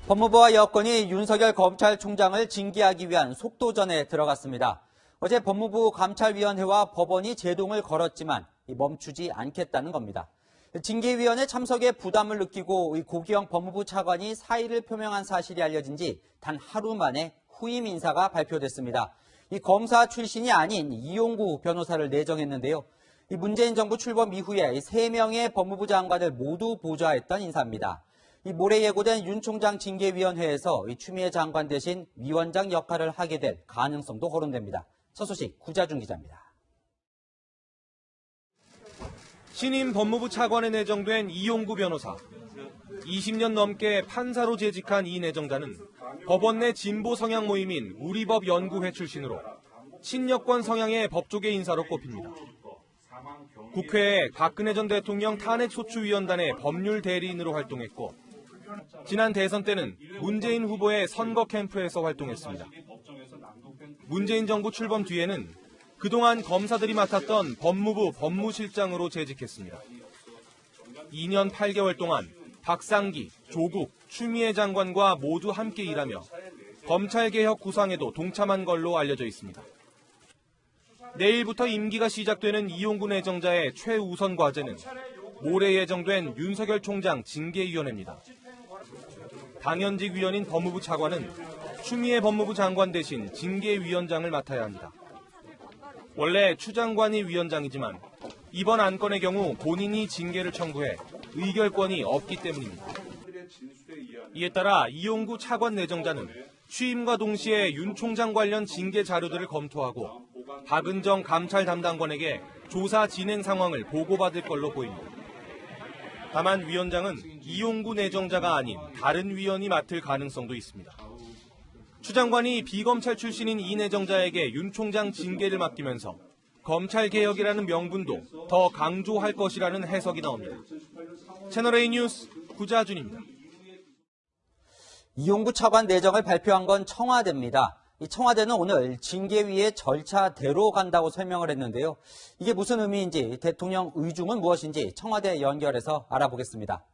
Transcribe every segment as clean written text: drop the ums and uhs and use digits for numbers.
법무부와 여권이 윤석열 검찰총장을 징계하기 위한 속도전에 들어갔습니다. 어제 법무부 감찰위원회와 법원이 제동을 걸었지만 멈추지 않겠다는 겁니다. 징계위원회 참석에 부담을 느끼고 고기영 법무부 차관이 사의를 표명한 사실이 알려진 지 단 하루 만에 후임 인사가 발표됐습니다. 검사 출신이 아닌 이용구 변호사를 내정했는데요. 문재인 정부 출범 이후에 3명의 법무부 장관을 모두 보좌했던 인사입니다. 모레 예고된 윤 총장 징계위원회에서 추미애 장관 대신 위원장 역할을 하게 될 가능성도 거론됩니다. 첫 소식 구자준 기자입니다. 신임 법무부 차관에 내정된 이용구 변호사. 20년 넘게 판사로 재직한 이 내정자는 법원 내 진보 성향 모임인 우리법 연구회 출신으로 친여권 성향의 법조계 인사로 꼽힙니다. 국회에 박근혜 전 대통령 탄핵소추위원단의 법률 대리인으로 활동했고 지난 대선 때는 문재인 후보의 선거 캠프에서 활동했습니다. 문재인 정부 출범 뒤에는 그동안 검사들이 맡았던 법무부 법무실장으로 재직했습니다. 2년 8개월 동안 박상기, 조국, 추미애 장관과 모두 함께 일하며 검찰개혁 구상에도 동참한 걸로 알려져 있습니다. 내일부터 임기가 시작되는 이용구 내정자의 최우선 과제는 모레 예정된 윤석열 총장 징계위원회입니다. 당연직 위원인 법무부 차관은 추미애 법무부 장관 대신 징계위원장을 맡아야 합니다. 원래 추 장관이 위원장이지만 이번 안건의 경우 본인이 징계를 청구해 의결권이 없기 때문입니다. 이에 따라 이용구 차관 내정자는 취임과 동시에 윤 총장 관련 징계 자료들을 검토하고 박은정 감찰 담당관에게 조사 진행 상황을 보고받을 걸로 보입니다. 다만 위원장은 이용구 내정자가 아닌 다른 위원이 맡을 가능성도 있습니다. 추 장관이 비검찰 출신인 이 내정자에게 윤 총장 징계를 맡기면서 검찰개혁이라는 명분도 더 강조할 것이라는 해석이 나옵니다. 채널A 뉴스 구자준입니다. 이용구 차관 내정을 발표한 건 청와대입니다. 이 청와대는 오늘 징계위의 절차대로 간다고 설명을 했는데요. 이게 무슨 의미인지, 대통령 의중은 무엇인지 청와대 연결해서 알아보겠습니다.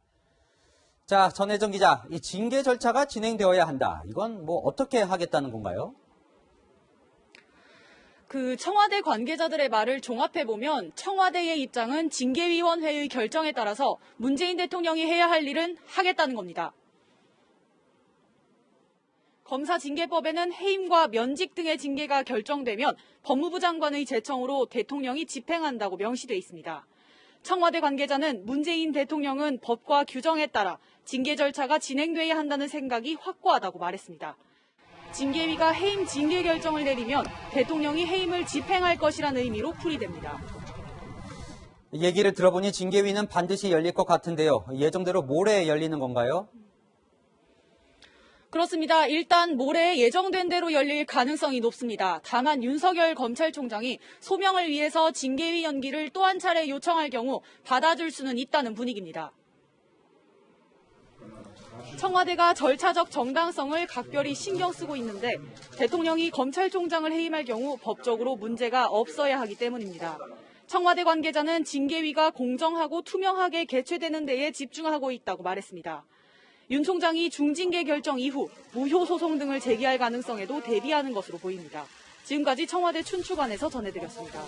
자, 전혜정 기자, 이 징계 절차가 진행되어야 한다. 이건 어떻게 하겠다는 건가요? 청와대 관계자들의 말을 종합해보면 청와대의 입장은 징계위원회의 결정에 따라서 문재인 대통령이 해야 할 일은 하겠다는 겁니다. 검사징계법에는 해임과 면직 등의 징계가 결정되면 법무부 장관의 제청으로 대통령이 집행한다고 명시돼 있습니다. 청와대 관계자는 문재인 대통령은 법과 규정에 따라 징계 절차가 진행돼야 한다는 생각이 확고하다고 말했습니다. 징계위가 해임 징계 결정을 내리면 대통령이 해임을 집행할 것이라는 의미로 풀이됩니다. 얘기를 들어보니 징계위는 반드시 열릴 것 같은데요. 예정대로 모레 열리는 건가요? 그렇습니다. 일단 모레 예정된 대로 열릴 가능성이 높습니다. 다만 윤석열 검찰총장이 소명을 위해서 징계위 연기를 또 한 차례 요청할 경우 받아줄 수는 있다는 분위기입니다. 청와대가 절차적 정당성을 각별히 신경 쓰고 있는데 대통령이 검찰총장을 해임할 경우 법적으로 문제가 없어야 하기 때문입니다. 청와대 관계자는 징계위가 공정하고 투명하게 개최되는 데에 집중하고 있다고 말했습니다. 윤 총장이 중징계 결정 이후 무효 소송 등을 제기할 가능성에도 대비하는 것으로 보입니다. 지금까지 청와대 춘추관에서 전해드렸습니다.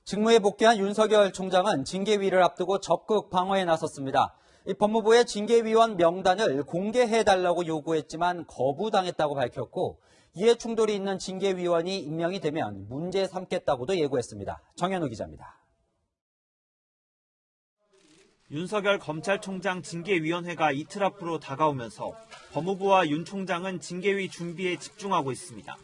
직무에 복귀한 윤석열 총장은 징계위를 앞두고 적극 방어에 나섰습니다. 법무부의 징계위원 명단을 공개해달라고 요구했지만 거부당했다고 밝혔고 이해 충돌이 있는 징계위원이 임명이 되면 문제 삼겠다고도 예고했습니다. 정현우 기자입니다. 윤석열 검찰총장 징계위원회가 이틀 앞으로 다가오면서 법무부와 윤 총장은 징계위 준비에 집중하고 있습니다.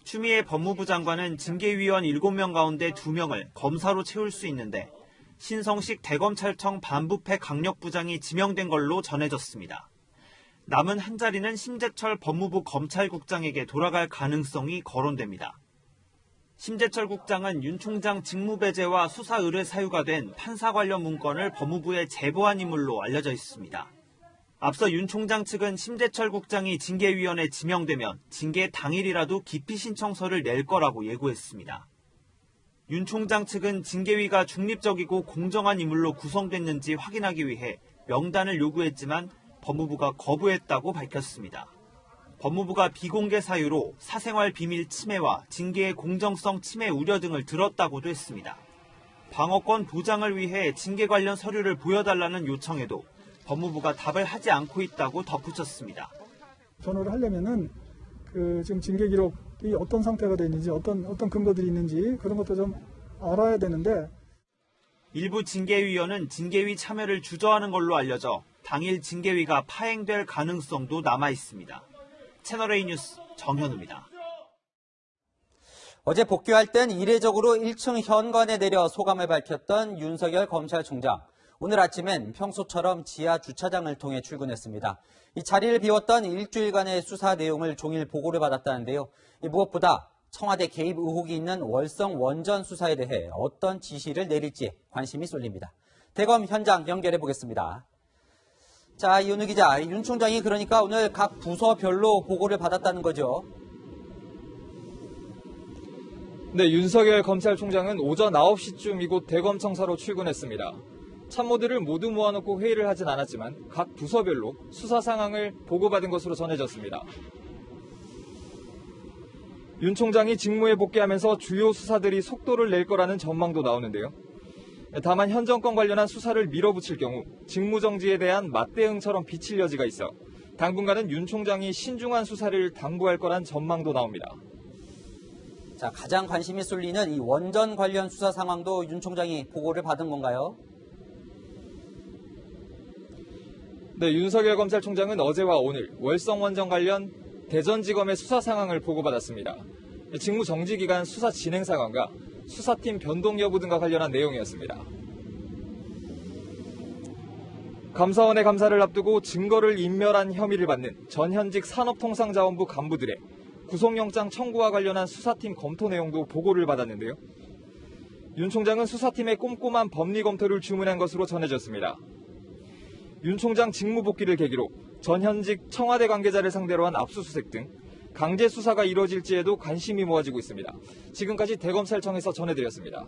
추미애 법무부 장관은 징계위원 7명 가운데 2명을 검사로 채울 수 있는데 신성식 대검찰청 반부패 강력부장이 지명된 걸로 전해졌습니다. 남은 한 자리는 심재철 법무부 검찰국장에게 돌아갈 가능성이 거론됩니다. 심재철 국장은 윤 총장 직무배제와 수사 의뢰 사유가 된 판사 관련 문건을 법무부에 제보한 인물로 알려져 있습니다. 앞서 윤 총장 측은 심재철 국장이 징계위원회에 지명되면 징계 당일이라도 기피 신청서를 낼 거라고 예고했습니다. 윤 총장 측은 징계위가 중립적이고 공정한 인물로 구성됐는지 확인하기 위해 명단을 요구했지만 법무부가 거부했다고 밝혔습니다. 법무부가 비공개 사유로 사생활 비밀 침해와 징계의 공정성 침해 우려 등을 들었다고도 했습니다. 방어권 보장을 위해 징계 관련 서류를 보여달라는 요청에도 법무부가 답을 하지 않고 있다고 덧붙였습니다. 전화를 하려면은 지금 징계 기록이 어떤 상태가 되어 있는지 어떤 근거들이 있는지 그런 것도 좀 알아야 되는데 일부 징계위원은 징계위 참여를 주저하는 걸로 알려져 당일 징계위가 파행될 가능성도 남아 있습니다. 채널A 뉴스 정현우입니다. 어제 복귀할 땐 이례적으로 1층 현관에 내려 소감을 밝혔던 윤석열 검찰총장. 오늘 아침엔 평소처럼 지하 주차장을 통해 출근했습니다. 이 자리를 비웠던 일주일간의 수사 내용을 종일 보고를 받았다는데요. 무엇보다 청와대 개입 의혹이 있는 월성 원전 수사에 대해 어떤 지시를 내릴지 관심이 쏠립니다. 대검 현장 연결해 보겠습니다. 자, 이은우 기자, 윤 총장이 그러니까 오늘 각 부서별로 보고를 받았다는 거죠? 네, 윤석열 검찰총장은 오전 9시쯤 이곳 대검청사로 출근했습니다. 참모들을 모두 모아놓고 회의를 하진 않았지만 각 부서별로 수사 상황을 보고받은 것으로 전해졌습니다. 윤 총장이 직무에 복귀하면서 주요 수사들이 속도를 낼 거라는 전망도 나오는데요. 다만 현 정권 관련한 수사를 밀어붙일 경우 직무정지에 대한 맞대응처럼 비칠 여지가 있어 당분간은 윤 총장이 신중한 수사를 당부할 거란 전망도 나옵니다. 자, 가장 관심이 쏠리는 이 원전 관련 수사 상황도 윤 총장이 보고를 받은 건가요? 네, 윤석열 검찰총장은 어제와 오늘 월성 원전 관련 대전지검의 수사 상황을 보고받았습니다. 직무 정지 기간 수사 진행 상황과 수사팀 변동 여부 등과 관련한 내용이었습니다. 감사원의 감사를 앞두고 증거를 인멸한 혐의를 받는 전현직 산업통상자원부 간부들의 구속영장 청구와 관련한 수사팀 검토 내용도 보고를 받았는데요. 윤 총장은 수사팀의 꼼꼼한 법리 검토를 주문한 것으로 전해졌습니다. 윤 총장 직무 복귀를 계기로 전현직 청와대 관계자를 상대로 한 압수수색 등 강제 수사가 이뤄질지에도 관심이 모아지고 있습니다. 지금까지 대검찰청에서 전해드렸습니다.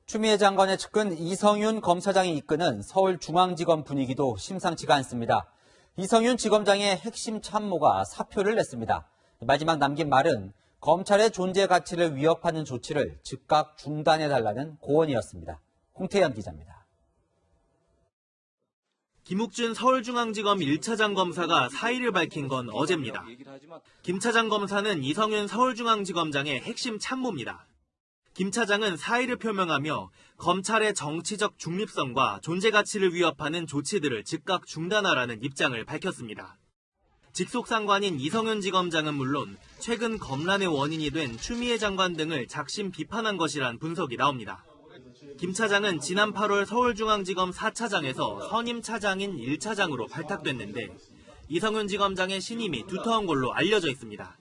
추미애 장관의 측근 이성윤 검사장이 이끄는 서울중앙지검 분위기도 심상치가 않습니다. 이성윤 지검장의 핵심 참모가 사표를 냈습니다. 마지막 남긴 말은 검찰의 존재 가치를 위협하는 조치를 즉각 중단해달라는 고언이었습니다. 홍태현 기자입니다. 김욱준 서울중앙지검 1차장 검사가 사의를 밝힌 건 어제입니다. 김 차장 검사는 이성윤 서울중앙지검장의 핵심 참모입니다. 김 차장은 사의를 표명하며 검찰의 정치적 중립성과 존재 가치를 위협하는 조치들을 즉각 중단하라는 입장을 밝혔습니다. 직속 상관인 이성윤 지검장은 물론 최근 검란의 원인이 된 추미애 장관 등을 작심 비판한 것이란 분석이 나옵니다. 김 차장은 지난 8월 서울중앙지검 4차장에서 선임 차장인 1차장으로 발탁됐는데 이성윤 지검장의 신임이 두터운 걸로 알려져 있습니다.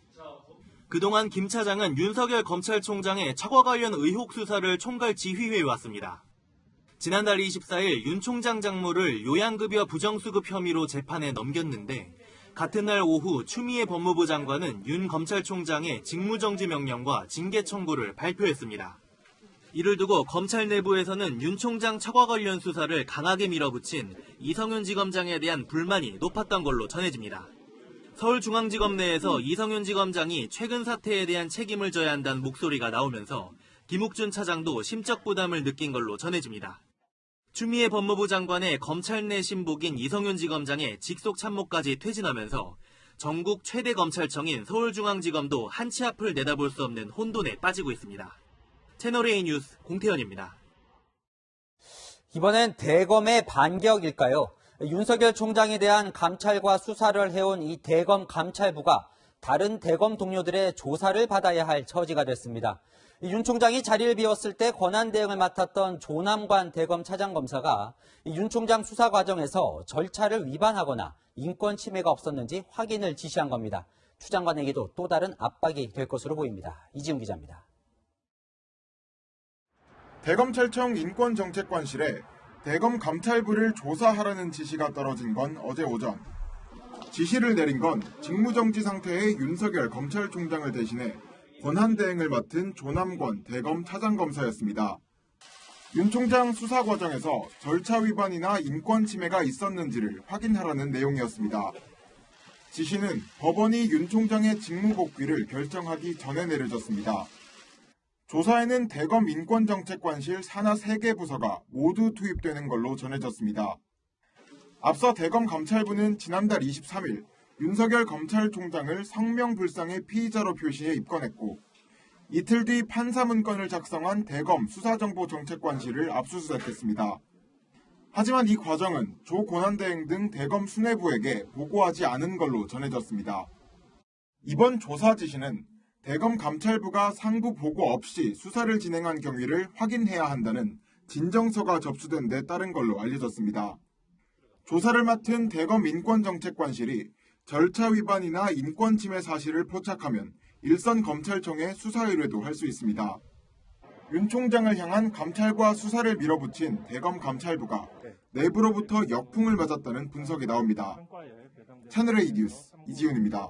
그동안 김 차장은 윤석열 검찰총장의 처과 관련 의혹 수사를 총괄 지휘해 왔습니다. 지난달 24일 윤 총장 장모를 요양급여 부정수급 혐의로 재판에 넘겼는데 같은 날 오후 추미애 법무부 장관은 윤 검찰총장의 직무정지 명령과 징계 청구를 발표했습니다. 이를 두고 검찰 내부에서는 윤 총장 처과 관련 수사를 강하게 밀어붙인 이성윤 지검장에 대한 불만이 높았던 걸로 전해집니다. 서울중앙지검 내에서 이성윤 지검장이 최근 사태에 대한 책임을 져야 한다는 목소리가 나오면서 김욱준 차장도 심적 부담을 느낀 걸로 전해집니다. 추미애 법무부 장관의 검찰 내 신복인 이성윤 지검장의 직속 참모까지 퇴진하면서 전국 최대 검찰청인 서울중앙지검도 한치 앞을 내다볼 수 없는 혼돈에 빠지고 있습니다. 채널A 뉴스 공태현입니다. 이번엔 대검의 반격일까요? 윤석열 총장에 대한 감찰과 수사를 해온 이 대검 감찰부가 다른 대검 동료들의 조사를 받아야 할 처지가 됐습니다. 윤 총장이 자리를 비웠을 때 권한 대응을 맡았던 조남관 대검 차장검사가 윤 총장 수사 과정에서 절차를 위반하거나 인권 침해가 없었는지 확인을 지시한 겁니다. 추 장관에게도 또 다른 압박이 될 것으로 보입니다. 이지훈 기자입니다. 대검찰청 인권정책관실에 대검 감찰부를 조사하라는 지시가 떨어진 건 어제 오전. 지시를 내린 건 직무정지 상태의 윤석열 검찰총장을 대신해 권한대행을 맡은 조남권 대검 차장검사였습니다. 윤 총장 수사 과정에서 절차 위반이나 인권 침해가 있었는지를 확인하라는 내용이었습니다. 지시는 법원이 윤 총장의 직무 복귀를 결정하기 전에 내려졌습니다. 조사에는 대검 인권정책관실 산하 3개 부서가 모두 투입되는 걸로 전해졌습니다. 앞서 대검 감찰부는 지난달 23일 윤석열 검찰총장을 성명불상의 피의자로 표시해 입건했고 이틀 뒤 판사 문건을 작성한 대검 수사정보정책관실을 압수수색했습니다. 하지만 이 과정은 조 권한대행 등 대검 수뇌부에게 보고하지 않은 걸로 전해졌습니다. 이번 조사 지시는 대검 감찰부가 상부 보고 없이 수사를 진행한 경위를 확인해야 한다는 진정서가 접수된 데 따른 걸로 알려졌습니다. 조사를 맡은 대검 인권정책관실이 절차 위반이나 인권 침해 사실을 포착하면 일선 검찰청에 수사 의뢰도 할 수 있습니다. 윤 총장을 향한 감찰과 수사를 밀어붙인 대검 감찰부가 내부로부터 역풍을 맞았다는 분석이 나옵니다. 채널A 뉴스 이지훈입니다.